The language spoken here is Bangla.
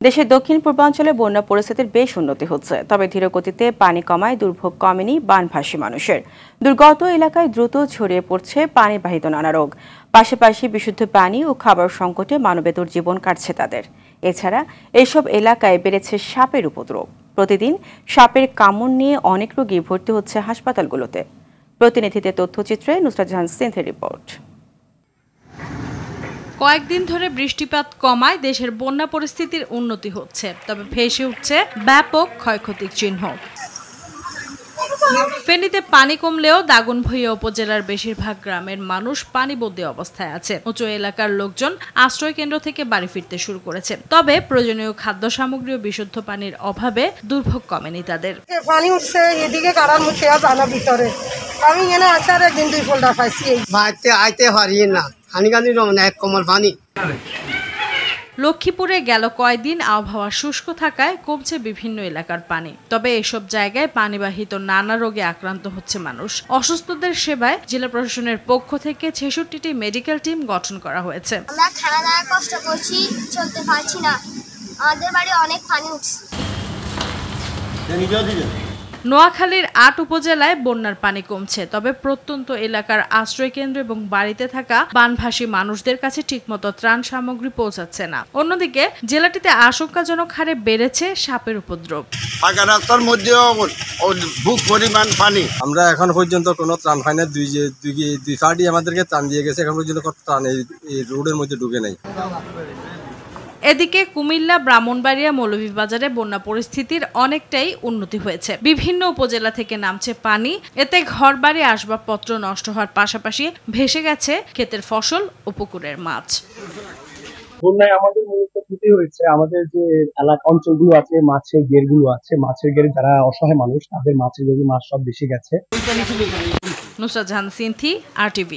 দেশের দক্ষিণ পূর্বাঞ্চলে বন্যা পরিস্থিতির বেশ উন্নতি হচ্ছে, তবে ধীরগতিতে পানি কমায় দুর্ভোগ কমেনি বানভাসী মানুষের। দুর্গত এলাকায় দ্রুত ছড়িয়ে পড়ছে পানিবাহিত নানা রোগ। পাশাপাশি বিশুদ্ধ পানি ও খাবার সংকটে মানবেতর জীবন কাটছে তাদের। এছাড়া এইসব এলাকায় বেড়েছে সাপের উপদ্রব। প্রতিদিন সাপের কামড় নিয়ে অনেক রোগী ভর্তি হচ্ছে হাসপাতালগুলোতে। প্রতিনিধিদের তথ্যচিত্রে নুসরাত জাহান সিনথের রিপোর্ট। কয়েকদিন ধরে বৃষ্টিপাত কমায় দেশের বন্যা পরিস্থিতির উন্নতি হচ্ছে, তবে ভেসে উঠছে ব্যাপক ক্ষয়ক্ষতির চিহ্ন। ফেনীতে পানি কমলেও দাগনভূঞা উপজেলার বেশিরভাগ গ্রামের মানুষ পানিবন্দী অবস্থায় আছে। উঁচু এলাকার লোকজন আশ্রয় কেন্দ্র থেকে বাড়ি ফিরতে শুরু করেছে, তবে প্রয়োজনীয় খাদ্য সামগ্রী ও বিশুদ্ধ পানির অভাবে দুর্ভোগ কমেনি তাদের। পানি উঠছে এদিকে কারণ হচ্ছে জানা ভিতরে আমি এখানে আসার একদিন 2 ফোল্ডার পাইছি। আইতে পারি না, হানিকানির এক কমল পানি। লক্ষ্মীপুরে গেল কয়েকদিন আবহাওয়া শুষ্ক থাকায় কমছে বিভিন্ন এলাকার পানি, তবে এসব জায়গায় পানিবাহিত নানা রোগে আক্রান্ত হচ্ছে মানুষ। অসুস্থদের সেবায় জেলা প্রশাসনের পক্ষ থেকে 66টি মেডিকেল টিম গঠন করা হয়েছে। আমরা খাওয়া দাওয়া কষ্ট করছি, চলতে পারছি না, আমাদের বাড়ি অনেক পানি উঠছে। নোয়াখালীর 8 উপজেলায় বন্যার পানি কমছে, তবে প্রত্যন্ত এলাকার আশ্রয়কেন্দ্র এবং বাড়িতে থাকা বানভাসী মানুষদের কাছে ঠিকমতো ত্রাণ সামগ্রী পৌঁছাচ্ছে না। অন্যদিকে জেলাটিতে আশঙ্কাজনক হারে বেড়েছে সাপের উপদ্রব। রাস্তার মধ্যেও বুক পরিমাণ পানি। আমরা এখন পর্যন্ত কোনো ত্রাণ পাই না। দুই পার্টি আমাদেরকে ত্রাণ দিয়ে গেছে, এখন পর্যন্ত ত্রাণ এই রোডের মধ্যে ঢুকে নেই। এদিকে কুমিল্লা, ব্রাহ্মণবাড়িয়া, মৌলভীবাজারে বন্যা পরিস্থিতির অনেকটাই উন্নতি হয়েছে। বিভিন্ন উপজেলা থেকে নামছে পানি, এতে ঘরবাড়ি আসবাবপত্র নষ্ট হওয়ার পাশাপাশি ভেসে গেছে ক্ষেতের ফসল ও পুকুরের মাছ। বন্যায় আমাদের মূলত ক্ষতি হয়েছে আমাদের যে এলাকা অঞ্চলগুলো আছে, মাছের ঘেরগুলো আছে, মাছের ঘেরে যারা অসহায় মানুষ তাদের মাছের ঘেরে মাছ সব বেশি গেছে। নুসরাত জাহান সিনথি, RTV।